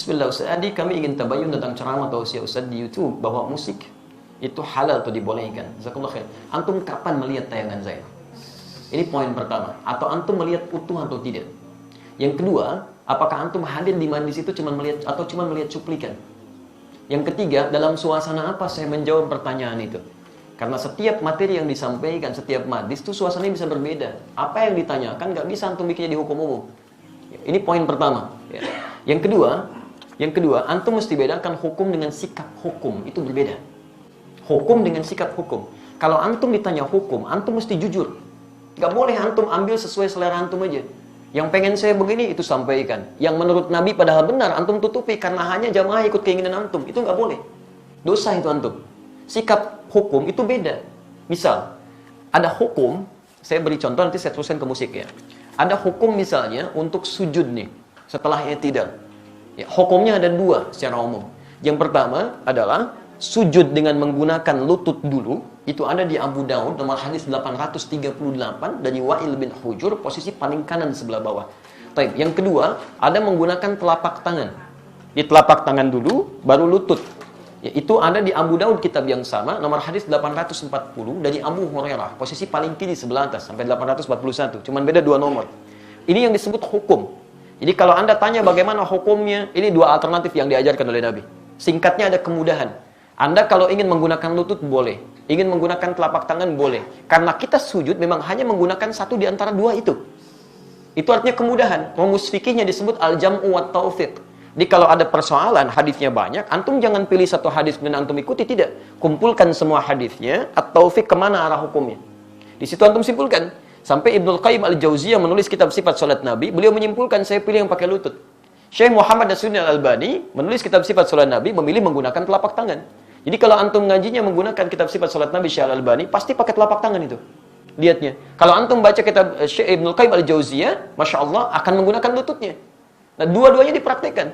Bismillah Ustaz Adi, kami ingin tabayun tentang ceramah tausiah Ustaz di YouTube bahwa musik itu halal atau dibolehkan. Jazakallah khair. Antum kapan melihat tayangan saya? Ini poin pertama. Atau antum melihat utuh atau tidak? Yang kedua, apakah antum hadir di majlis itu cuma melihat atau cuma melihat cuplikan? Yang ketiga, dalam suasana apa saya menjawab pertanyaan itu? Karena setiap materi yang disampaikan, setiap majlis itu suasananya bisa berbeda. Apa yang ditanyakan nggak bisa antum bikinnya di hukum umum. Ini poin pertama. Yang kedua, antum mesti bedakan hukum dengan sikap hukum. Itu berbeda. Hukum dengan sikap hukum. Kalau antum ditanya hukum, antum mesti jujur. Nggak boleh antum ambil sesuai selera antum aja. Yang pengen saya begini, itu sampaikan. Yang menurut Nabi padahal benar, antum tutupi karena hanya jamaah ikut keinginan antum. Itu nggak boleh. Dosa itu antum. Sikap hukum itu beda. Misal, ada hukum, saya beri contoh, nanti saya teruskan ke musik ya. Ada hukum misalnya untuk sujud nih, setelah i'tidal. Ya, hukumnya ada dua secara umum. Yang pertama adalah sujud dengan menggunakan lutut dulu. Itu ada di Abu Daud nomor hadis 838 dari Wa'il bin Hujur, posisi paling kanan sebelah bawah. Baik, yang kedua ada menggunakan telapak tangan. Di telapak tangan dulu, baru lutut. Ya, itu ada di Abu Daud kitab yang sama, nomor hadis 840 dari Abu Hurairah, posisi paling kiri sebelah atas sampai 841. Cuman beda dua nomor. Ini yang disebut hukum. Jadi kalau Anda tanya bagaimana hukumnya, ini dua alternatif yang diajarkan oleh Nabi. Singkatnya ada kemudahan. Anda kalau ingin menggunakan lutut boleh, ingin menggunakan telapak tangan boleh. Karena kita sujud memang hanya menggunakan satu di antara dua itu. Itu artinya kemudahan. Rumus fikihnya disebut al-jam'u wat taufiq. Jadi kalau ada persoalan, hadisnya banyak, antum jangan pilih satu hadis dan antum ikuti, tidak. Kumpulkan semua hadisnya, at-taufiq kemana arah hukumnya. Di situ antum simpulkan. Sampai Ibnul Qayyim al-Jauziyah menulis kitab sifat salat Nabi, beliau menyimpulkan saya pilih yang pakai lutut. Syekh Muhammad Nasruddin al-Albani menulis kitab sifat salat Nabi, memilih menggunakan telapak tangan. Jadi kalau antum ngajinya menggunakan kitab sifat salat Nabi Syekh al-Albani, pasti pakai telapak tangan itu. Lihatnya. Kalau antum baca kitab Syekh Ibnul Qayyim al-Jauziyah, Masya Allah akan menggunakan lututnya. Nah, dua-duanya dipraktikkan.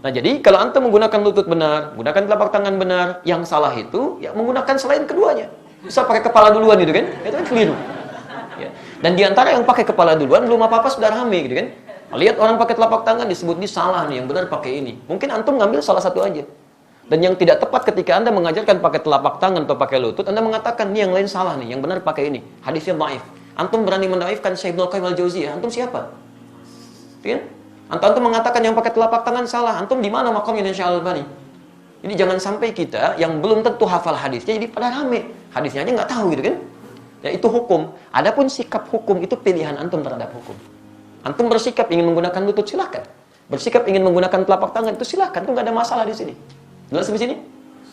Nah, jadi kalau antum menggunakan lutut benar, menggunakan telapak tangan benar, yang salah itu ya menggunakan selain keduanya. Bisa pakai kepala duluan gitu kan? Itu kan keliru. Ya. Dan diantara yang pakai kepala duluan belum apa-apa sudah rame gitu kan. Lihat orang pakai telapak tangan disebut ini salah nih, yang benar pakai ini. Mungkin antum ngambil salah satu aja. Dan yang tidak tepat ketika Anda mengajarkan pakai telapak tangan atau pakai lutut, Anda mengatakan ini yang lain salah nih, yang benar pakai ini. Hadisnya dhaif. Antum berani mendaifkan Syekh Ibnul Qayyim al-Jauziyah, antum siapa? Kan? Antum mengatakan yang pakai telapak tangan salah, antum di mana makamnya Syekh Al-Albani? Jadi jangan sampai kita yang belum tentu hafal hadisnya jadi pada rame. Hadisnya aja nggak tahu gitu kan. Ya, itu hukum. Adapun sikap hukum itu pilihan antum terhadap hukum. Antum bersikap ingin menggunakan lutut, silakan. Bersikap ingin menggunakan telapak tangan itu silakan, itu nggak ada masalah di sini. Jelas di sini?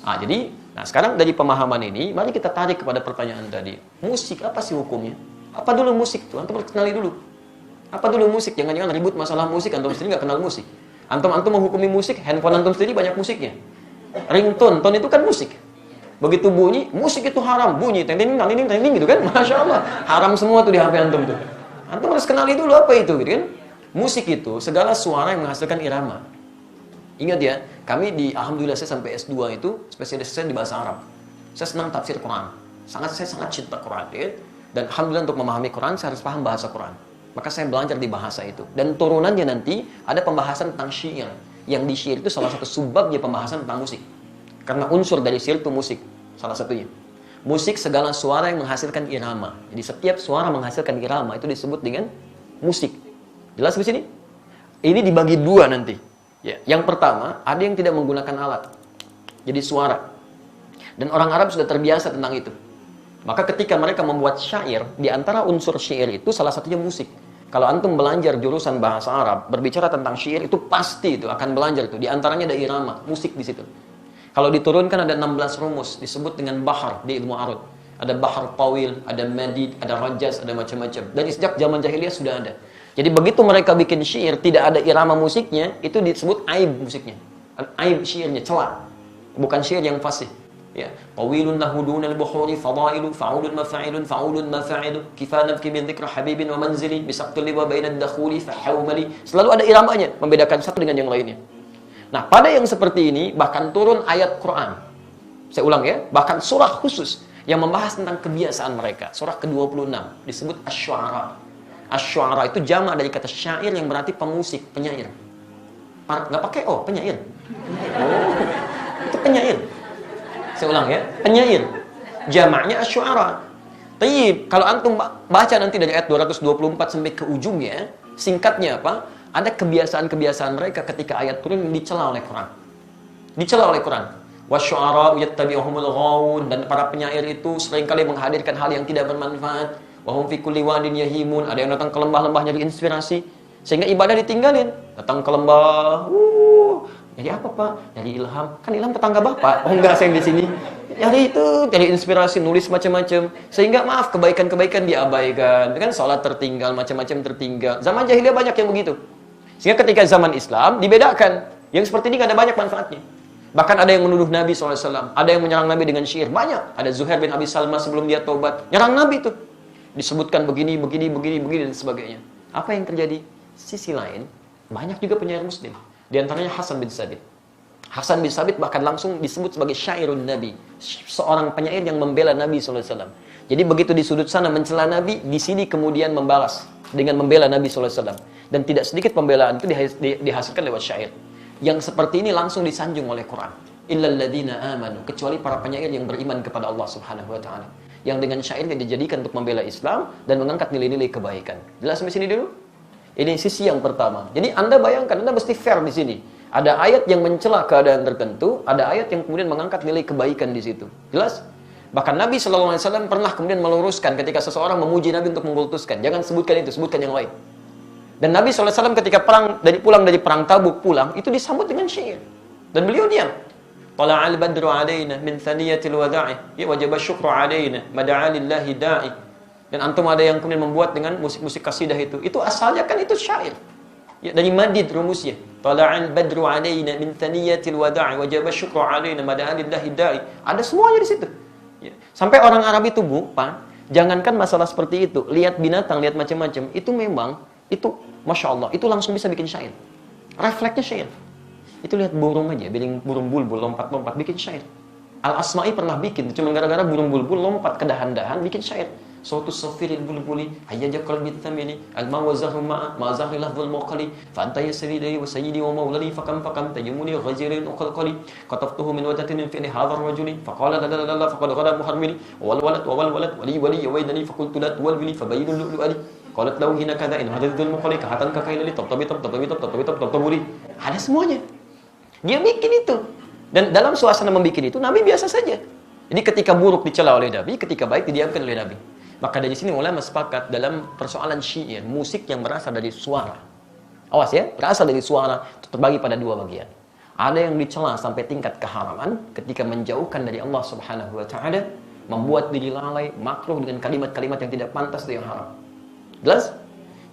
Nah sekarang dari pemahaman ini, mari kita tarik kepada pertanyaan tadi. Musik apa sih hukumnya? Apa dulu musik itu? Antum harus kenali dulu. Apa dulu musik? Jangan-jangan ribut masalah musik, antum sendiri nggak kenal musik. Antum menghukumi musik, handphone antum sendiri banyak musiknya. Ringtone, tone itu kan musik. Begitu bunyi, musik itu haram. Bunyi, ting-ting gitu kan. Masya Allah. Haram semua tuh di HP antum tuh. Antum harus kenali dulu apa itu gitu kan. Musik itu segala suara yang menghasilkan irama. Ingat ya, kami alhamdulillah saya sampai S2 itu spesialis saya di bahasa Arab. Saya senang tafsir Quran. Saya sangat cinta Quran ya. Dan alhamdulillah untuk memahami Quran saya harus paham bahasa Quran. Maka saya belajar di bahasa itu. Dan turunannya nanti ada pembahasan tentang syair. Yang di syair itu salah satu subbabnya pembahasan tentang musik. Karena unsur dari syair itu musik, salah satunya. Musik segala suara yang menghasilkan irama. Jadi setiap suara menghasilkan irama itu disebut dengan musik. Jelas di sini? Ini dibagi dua nanti. Ya. Yang pertama, ada yang tidak menggunakan alat. Jadi suara. Dan orang Arab sudah terbiasa tentang itu. Maka ketika mereka membuat syair, di antara unsur syair itu salah satunya musik. Kalau antum belajar jurusan bahasa Arab, berbicara tentang syair itu pasti itu akan belajar itu. Di antaranya ada irama, musik di situ. Kalau diturunkan ada 16 rumus, disebut dengan bahar di ilmu arud. Ada bahar tawil, ada madid, ada rajaz, ada macam-macam. Dan sejak zaman jahiliyah sudah ada. Jadi begitu mereka bikin syair, tidak ada irama musiknya, itu disebut aib musiknya. Aib syairnya, celah. Bukan syair yang fasih. Ya, tawilun lahudunal buhuri fadailu fa'ulun mafa'ilun fa'ulun mafa'ilu kifanaf min dzikra habibin wa manzili bisaqtul liwa bainad dakhuli fahawmali. Selalu ada iramanya, membedakan satu dengan yang lainnya. Nah, pada yang seperti ini bahkan turun ayat Quran. Saya ulang ya, bahkan surah khusus yang membahas tentang kebiasaan mereka. Surah ke-26 disebut Asy-Syu'ara. Asy-Syu'ara itu jamak dari kata syair yang berarti pemusik, penyair. nggak pakai O, penyair. Oh, itu penyair. Saya ulang ya, penyair. Jamaknya asy'ara. Tayyib, kalau antum baca nanti dari ayat 224 sampai ke ujungnya, singkatnya apa? Ada kebiasaan-kebiasaan mereka ketika ayat turun dicela oleh Quran. Dicela oleh Quran. Wasyu'ara yattabi'uhumul ghawun, dan para penyair itu seringkali menghadirkan hal yang tidak bermanfaat. Wahum fi kulli wadin yahimun, ada yang datang ke lembah-lembah nyari inspirasi sehingga ibadah ditinggalin. Datang ke lembah, jadi apa Pak? Jadi ilham. Kan ilham tetangga Bapak. Oh enggak, saya di sini. Jadi itu, jadi inspirasi, nulis macam-macam. Sehingga maaf, kebaikan-kebaikan diabaikan. Kan sholat tertinggal, macam-macam tertinggal. Zaman jahiliyah banyak yang begitu. Sehingga ketika zaman Islam dibedakan. Yang seperti ini ada banyak manfaatnya. Bahkan ada yang menuduh Nabi SAW. Ada yang menyerang Nabi dengan syair. Banyak. Ada Zuhair bin Abi Salma sebelum dia tobat. Nyerang Nabi itu. Disebutkan begini, dan sebagainya. Apa yang terjadi? Sisi lain, banyak juga penyair muslim. Di antaranya Hasan bin Sabit. Hasan bin Sabit bahkan langsung disebut sebagai syairun Nabi. Seorang penyair yang membela Nabi SAW. Jadi begitu di sudut sana mencela Nabi, di sini kemudian membalas dengan membela Nabi SAW. Dan tidak sedikit pembelaan itu dihasilkan lewat syair. Yang seperti ini langsung disanjung oleh Quran. Illal ladzina amanu, kecuali para penyair yang beriman kepada Allah Subhanahu wa taala. Yang dengan syairnya dijadikan untuk membela Islam dan mengangkat nilai-nilai kebaikan. Jelas sampai sini dulu? Ini sisi yang pertama. Jadi Anda bayangkan, Anda mesti fair di sini. Ada ayat yang mencela keadaan tertentu, ada ayat yang kemudian mengangkat nilai kebaikan di situ. Jelas? Bahkan Nabi SAW pernah kemudian meluruskan ketika seseorang memuji Nabi untuk mengkultuskan. Jangan sebutkan itu, sebutkan yang lain. Dan Nabi SAW ketika pulang dari perang Tabuk pulang, itu disambut dengan syair. Dan beliau diam. Tala'al badru alaina min thaniyatil wada'i, ya wajaba syukru alaina, mada'a lillahi da'i. Dan antum ada yang kemudian membuat dengan musik-musik kasidah itu. Itu asalnya kan itu syair. Ya, dari madid rumusnya. Tala'al badru alaina min thaniyatil wada'i, wajaba syukru alaina, mada'a lillahi da'i. Ada semuanya di situ. Ya. Sampai orang Arab itu Pak, jangankan masalah seperti itu, lihat binatang, lihat macam-macam, itu memang itu Masya Allah, itu langsung bisa bikin syair. Refleksnya syair. Itu lihat burung aja, burung bulbul lompat-lompat bikin syair. Al-Asma'i pernah bikin, cuma gara-gara burung bulbul lompat ke dahan-dahan bikin syair. Sautu safiril bulbuli hayyaja qalbi thamili al-ma wa zahru ma'a ma zahri lafzul muqali fa anta yasridi wa sayyidi wa mawlali fakam tajumuni ghajirin uqalqali qataftuhu min wadatin fi hadha ar-rajuli fa qala la la la faqad ghada muharmili wal walad wali waydani fa qultu la tuwalbili fa bayyinu lu'ali qalat lahu hina kadha in hadithul muqali ka hatan ka kailali tabtabi ada semuanya. Dia bikin itu. Dan dalam suasana membikin itu, Nabi biasa saja. Jadi ketika buruk dicela oleh Nabi, ketika baik didiamkan oleh Nabi. Maka dari sini ulama sepakat dalam persoalan syair, musik yang berasal dari suara. Awas ya, berasal dari suara, itu terbagi pada dua bagian. Ada yang dicela sampai tingkat keharaman, ketika menjauhkan dari Allah Subhanahu wa ta'ala, membuat diri lalai, makruh dengan kalimat-kalimat yang tidak pantas itu yang haram. Jelas?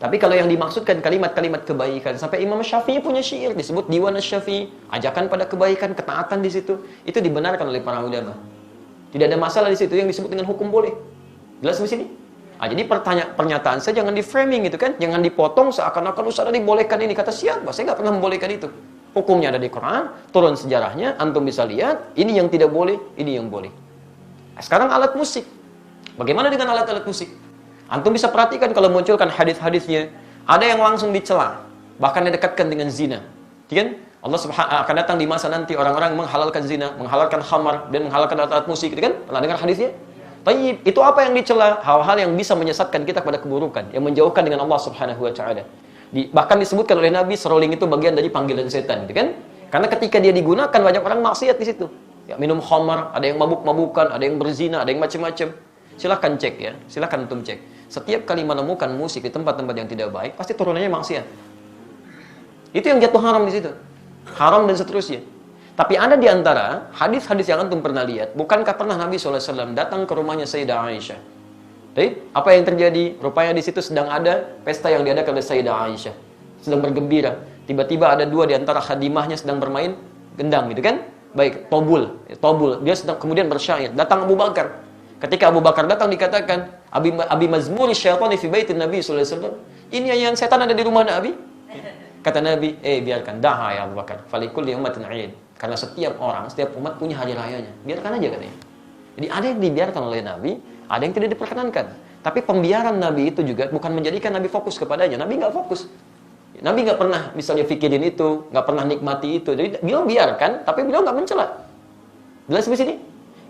Tapi kalau yang dimaksudkan kalimat-kalimat kebaikan, sampai Imam Syafi'i punya syair disebut Diwan Asy-Syafi'i, ajakan pada kebaikan, ketaatan di situ, itu dibenarkan oleh para ulama. Tidak ada masalah di situ yang disebut dengan hukum boleh. Jelas di sini? Jadi pernyataan saya jangan di-framing gitu kan, jangan dipotong seakan-akan Ustaz dibolehkan ini, kata siapa? Saya nggak pernah membolehkan itu. Hukumnya ada di Quran, turun sejarahnya, antum bisa lihat, ini yang tidak boleh, ini yang boleh. Sekarang alat musik. Bagaimana dengan alat-alat musik? Antum bisa perhatikan kalau munculkan hadis-hadisnya, ada yang langsung dicela, bahkan didekatkan dengan zina. Kan? Allah akan datang di masa nanti orang-orang menghalalkan zina, menghalalkan khamar dan menghalalkan alat-alat musik, gitu kan? Pernah dengar hadisnya? Tayyib, itu apa yang dicela? Hal-hal yang bisa menyesatkan kita pada keburukan, yang menjauhkan dengan Allah Subhanahu wa taala. Bahkan disebutkan oleh Nabi seruling itu bagian dari panggilan setan, gitu kan? Karena ketika dia digunakan banyak orang maksiat di situ. Ya, minum khamar, ada yang mabuk-mabukan, ada yang berzina, ada yang macam-macam. Silakan cek ya, silakan antum cek. Setiap kali menemukan musik di tempat-tempat yang tidak baik, pasti turunannya maksiat. Itu yang jatuh haram di situ. Haram dan seterusnya. Tapi ada di antara hadis-hadis yang antum pernah lihat, bukankah pernah Nabi SAW datang ke rumahnya Sayyidah Aisyah? Jadi, apa yang terjadi? Rupanya di situ sedang ada pesta yang diadakan oleh Sayyidah Aisyah. Sedang bergembira. Tiba-tiba ada dua di antara khadimahnya sedang bermain gendang gitu kan? Baik, tobul. Dia sedang kemudian bersyair. Datang Abu Bakar. Ketika Abu Bakar datang dikatakan, Abi mazmuri syaitani fi baitin Nabi sallallahu alaihi wasallam. Ini yang setan ada di rumah Nabi. Kata Nabi, biarkan, daha ya Abu Bakar. Falikulli ummatin 'id. Karena setiap orang, setiap umat punya hari rayanya. Biarkan aja katanya. Jadi ada yang dibiarkan oleh Nabi, ada yang tidak diperkenankan. Tapi pembiaran Nabi itu juga bukan menjadikan Nabi fokus kepadanya. Nabi nggak fokus. Nabi nggak pernah misalnya pikirin itu, nggak pernah nikmati itu. Jadi beliau biarkan, tapi beliau nggak mencela. Jelas di sini?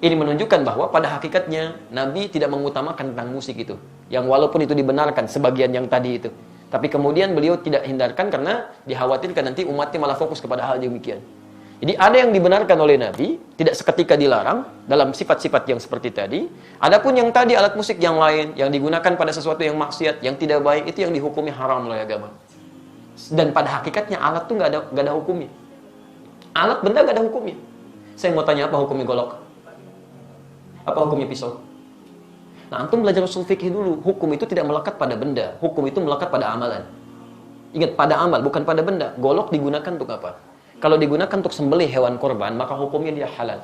Ini menunjukkan bahwa pada hakikatnya Nabi tidak mengutamakan tentang musik itu. Yang walaupun itu dibenarkan sebagian yang tadi itu. Tapi kemudian beliau tidak hindarkan karena dikhawatirkan nanti umatnya malah fokus kepada hal demikian. Jadi ada yang dibenarkan oleh Nabi, tidak seketika dilarang dalam sifat-sifat yang seperti tadi. Adapun yang tadi alat musik yang lain yang digunakan pada sesuatu yang maksiat, yang tidak baik, itu yang dihukumi haram oleh agama. Dan pada hakikatnya alat itu nggak ada hukumnya. Alat benda nggak ada hukumnya. Saya mau tanya, apa hukumnya golok? Apa hukumnya pisau? Nah, antum belajar usul fikih dulu. Hukum itu tidak melekat pada benda. Hukum itu melekat pada amalan. Ingat, pada amal, bukan pada benda. Golok digunakan untuk apa? Kalau digunakan untuk sembelih hewan korban, maka hukumnya dia halal.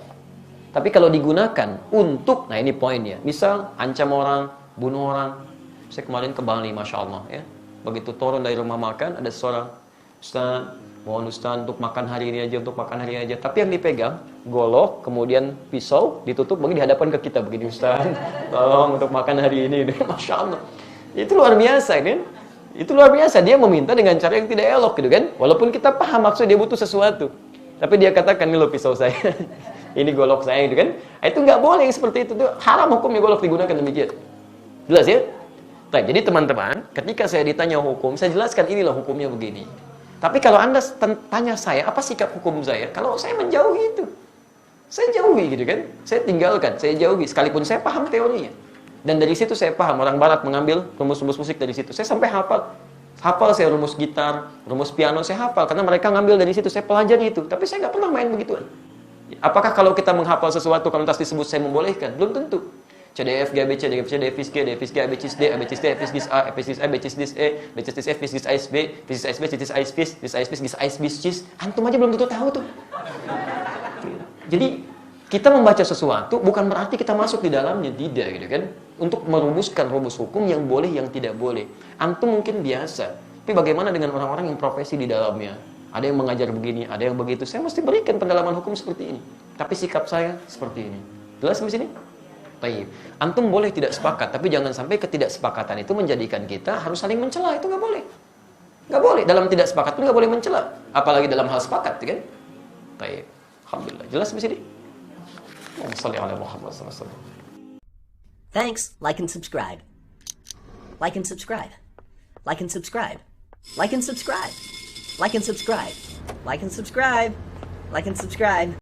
Tapi kalau digunakan untuk, nah ini poinnya. Misal, ancam orang, bunuh orang. Saya kemarin ke Bali, Masya Allah. Ya. Begitu turun dari rumah makan, ada seorang, Ustaz, mohon Ustaz untuk makan hari ini aja, untuk makan hari ini aja. Tapi yang dipegang, golok, kemudian pisau, ditutup, bagi di hadapan ke kita. Begini, Ustaz, tolong untuk makan hari ini. Masya Allah. Itu luar biasa, kan? Itu luar biasa. Dia meminta dengan cara yang tidak elok, gitu kan? Walaupun kita paham maksud dia butuh sesuatu. Tapi dia katakan, ini loh pisau saya. Ini golok saya, gitu kan? Itu nggak boleh seperti itu. Haram hukumnya golok digunakan demikian. Jelas ya? Jadi teman-teman, ketika saya ditanya hukum, saya jelaskan inilah hukumnya begini. Tapi kalau Anda tanya saya, apa sikap hukum saya? Kalau saya menjauhi itu. Saya jauhi gitu kan. Saya tinggalkan, saya jauhi. Sekalipun saya paham teorinya. Dan dari situ saya paham, orang barat mengambil rumus-rumus musik dari situ. Saya sampai hafal. Hafal saya rumus gitar, rumus piano, saya hafal. Karena mereka ngambil dari situ, saya pelajari itu. Tapi saya nggak pernah main begituan. Apakah kalau kita menghafal sesuatu, kalau tas disebut saya membolehkan? Belum tentu. C, D, F, G, B, C, D, F, C, D, F, G, D, F, G, A, B, C, D, A, B, C, D, F, G, A, F, G, A, B, C, D, E, B, C, D, F, G, A, B, B, C, D, B, C, D, A, B, C, D, A, B, C, D, C, antum aja belum tentu tahu tuh. Jadi kita membaca sesuatu bukan berarti kita masuk di dalamnya, tidak gitu kan? Untuk merumuskan rumus hukum yang boleh, yang tidak boleh. Antum mungkin biasa, tapi bagaimana dengan orang-orang yang profesi di dalamnya? Ada yang mengajar begini, ada yang begitu. Saya mesti berikan pendalaman hukum seperti ini. Tapi sikap saya seperti ini. Jelas di sini? Baik. Antum boleh tidak sepakat, tapi jangan sampai ketidaksepakatan itu menjadikan kita harus saling mencela. Itu nggak boleh. Nggak boleh. Dalam tidak sepakat pun nggak boleh mencela. Apalagi dalam hal sepakat, kan? Baik. Alhamdulillah. Jelas di sini? Thanks. Like and subscribe. Like and subscribe. Like and subscribe. Like and subscribe. Like and subscribe. Like and subscribe. Like and subscribe.